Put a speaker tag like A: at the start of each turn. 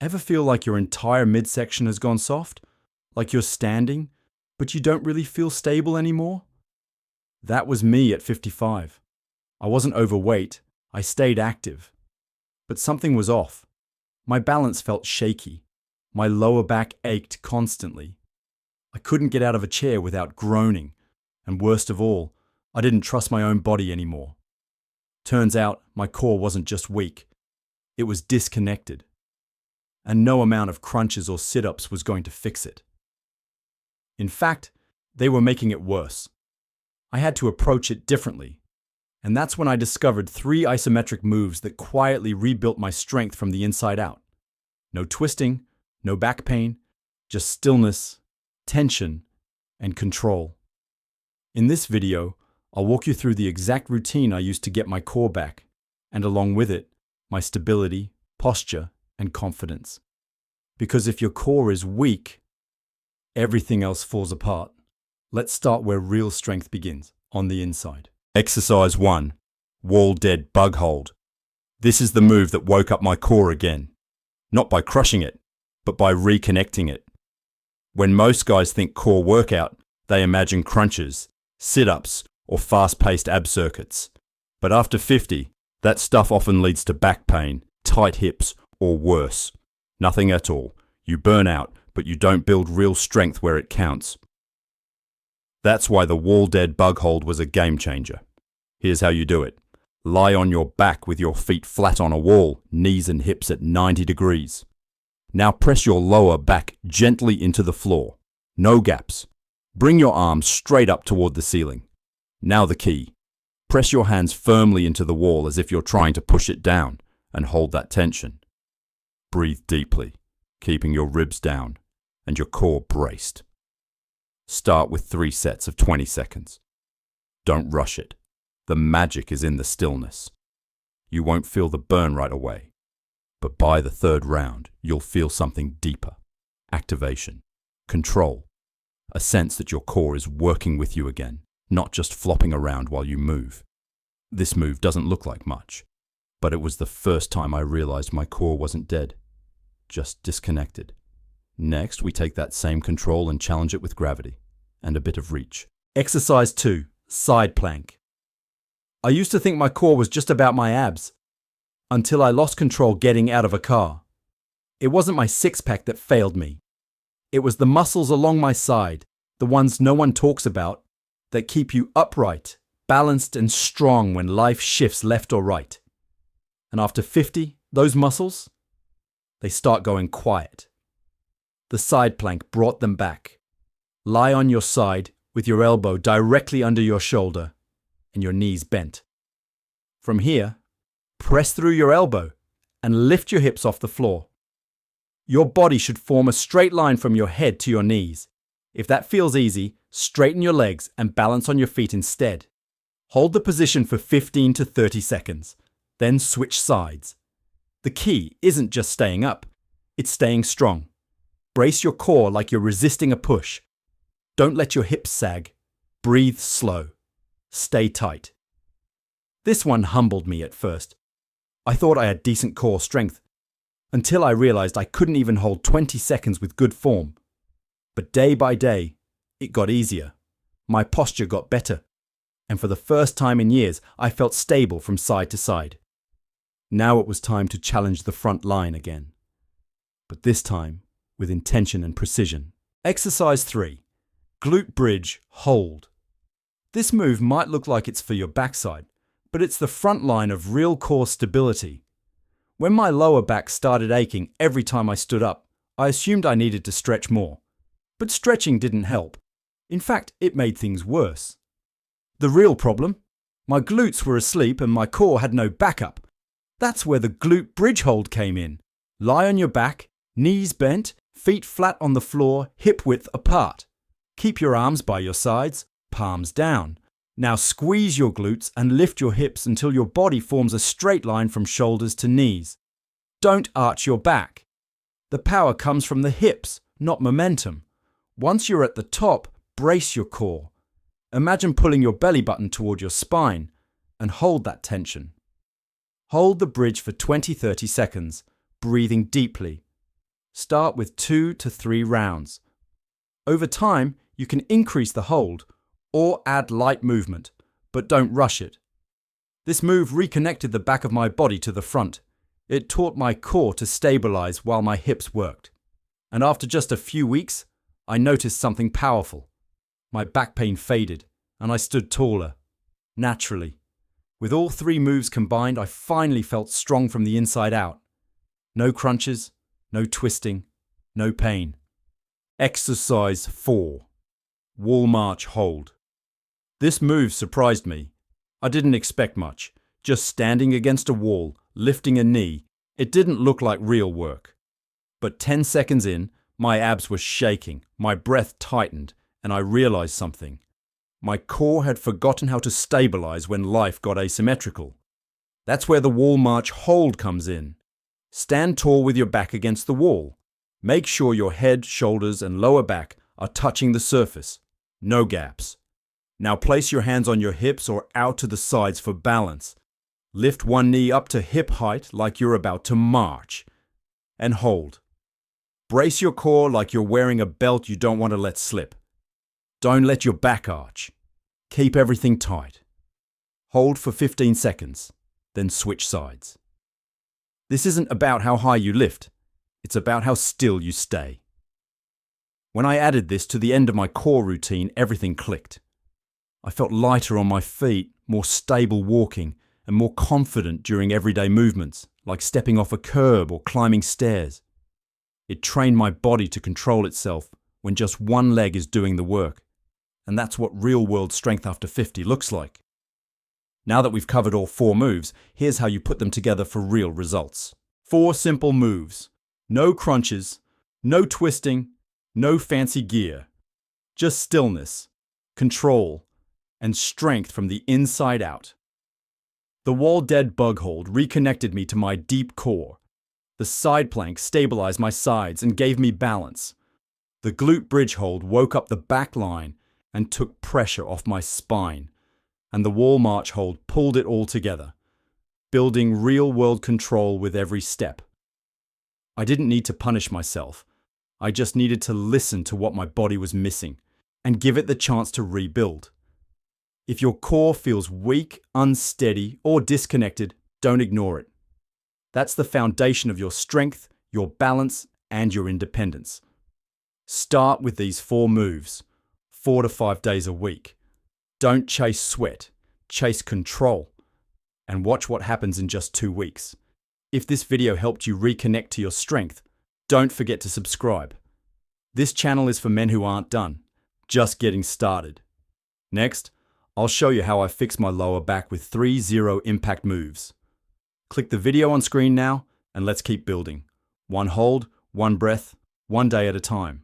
A: Ever feel like your entire midsection has gone soft? Like you're standing, but you don't really feel stable anymore? That was me at 55. I wasn't overweight, I stayed active. But something was off. My balance felt shaky. My lower back ached constantly. I couldn't get out of a chair without groaning. And worst of all, I didn't trust my own body anymore. Turns out my core wasn't just weak. It was disconnected. And no amount of crunches or sit-ups was going to fix it. In fact, they were making it worse. I had to approach it differently. And that's when I discovered 3 isometric moves that quietly rebuilt my strength from the inside out. No twisting, no back pain, just stillness, tension, and control. In this video, I'll walk you through the exact routine I used to get my core back, and along with it, my stability, posture, and confidence. Because if your core is weak, everything else falls apart. Let's start where real strength begins, on the inside. Exercise 1. Wall dead bug hold. This is the move that woke up my core again. Not by crushing it, but by reconnecting it. When most guys think core workout, they imagine crunches, sit-ups, or fast-paced ab circuits. But after 50, that stuff often leads to back pain, tight hips, or worse. Nothing at all. You burn out, but you don't build real strength where it counts. That's why the wall dead bug hold was a game changer. Here's how you do it. Lie on your back with your feet flat on a wall, knees and hips at 90 degrees. Now press your lower back gently into the floor. No gaps. Bring your arms straight up toward the ceiling. Now the key. Press your hands firmly into the wall as if you're trying to push it down, and hold that tension. Breathe deeply, keeping your ribs down and your core braced. Start with 3 sets of 20 seconds. Don't rush it. The magic is in the stillness. You won't feel the burn right away, but by the 3rd round, you'll feel something deeper. Activation, control, a sense that your core is working with you again, not just flopping around while you move. This move doesn't look like much, but it was the first time I realized my core wasn't dead, just disconnected. Next, we take that same control and challenge it with gravity and a bit of reach. Exercise 2, side plank. I used to think my core was just about my abs, until I lost control getting out of a car. It wasn't my six-pack that failed me. It was the muscles along my side, the ones no one talks about, that keep you upright, balanced and strong when life shifts left or right. And after 50, those muscles, they start going quiet. The side plank brought them back. Lie on your side with your elbow directly under your shoulder and your knees bent. From here, press through your elbow and lift your hips off the floor. Your body should form a straight line from your head to your knees. If that feels easy, straighten your legs and balance on your feet instead. Hold the position for 15 to 30 seconds, then switch sides. The key isn't just staying up, it's staying strong. Brace your core like you're resisting a push. Don't let your hips sag. Breathe slow. Stay tight. This one humbled me at first. I thought I had decent core strength, until I realized I couldn't even hold 20 seconds with good form. But day by day, it got easier. My posture got better, and for the first time in years, I felt stable from side to side. Now it was time to challenge the front line again. But this time, with intention and precision. Exercise 3. Glute bridge hold. This move might look like it's for your backside, but it's the front line of real core stability. When my lower back started aching every time I stood up, I assumed I needed to stretch more. But stretching didn't help. In fact, it made things worse. The real problem? My glutes were asleep and my core had no backup. That's where the glute bridge hold came in. Lie on your back, knees bent, feet flat on the floor, hip width apart. Keep your arms by your sides, palms down. Now squeeze your glutes and lift your hips until your body forms a straight line from shoulders to knees. Don't arch your back. The power comes from the hips, not momentum. Once you're at the top, brace your core. Imagine pulling your belly button toward your spine and hold that tension. Hold the bridge for 20-30 seconds, breathing deeply, Start with 2 to 3 rounds. Over time, you can increase the hold or add light movement, but don't rush it. This move reconnected the back of my body to the front. It taught my core to stabilize while my hips worked. And after just a few weeks, I noticed something powerful. My back pain faded, and I stood taller, naturally. With all 3 moves combined, I finally felt strong from the inside out. No crunches, no twisting, no pain. Exercise 4. Wall march hold. This move surprised me. I didn't expect much. Just standing against a wall, lifting a knee, it didn't look like real work. But 10 seconds in, my abs were shaking, my breath tightened, and I realized something. My core had forgotten how to stabilize when life got asymmetrical. That's where the wall march hold comes in. Stand tall with your back against the wall. Make sure your head, shoulders, and lower back are touching the surface. No gaps. Now place your hands on your hips or out to the sides for balance. Lift one knee up to hip height like you're about to march. And hold. Brace your core like you're wearing a belt you don't want to let slip. Don't let your back arch. Keep everything tight. Hold for 15 seconds, then switch sides. This isn't about how high you lift. It's about how still you stay. When I added this to the end of my core routine, everything clicked. I felt lighter on my feet, more stable walking, and more confident during everyday movements, like stepping off a curb or climbing stairs. It trained my body to control itself when just one leg is doing the work. And that's what real-world strength after 50 looks like. Now that we've covered all 4 moves, here's how you put them together for real results. 4 simple moves. No crunches, no twisting, no fancy gear. Just stillness, control, and strength from the inside out. The wall dead bug hold reconnected me to my deep core. The side plank stabilized my sides and gave me balance. The glute bridge hold woke up the back line and took pressure off my spine. And the wall march hold pulled it all together, building real-world control with every step. I didn't need to punish myself. I just needed to listen to what my body was missing and give it the chance to rebuild. If your core feels weak, unsteady, or disconnected, don't ignore it. That's the foundation of your strength, your balance, and your independence. Start with these 4 moves, 4 to 5 days a week. Don't chase sweat, chase control, and watch what happens in just 2 weeks. If this video helped you reconnect to your strength, don't forget to subscribe. This channel is for men who aren't done, just getting started. Next, I'll show you how I fix my lower back with 3 zero impact moves. Click the video on screen now, and let's keep building. 1 hold, 1 breath, 1 day at a time.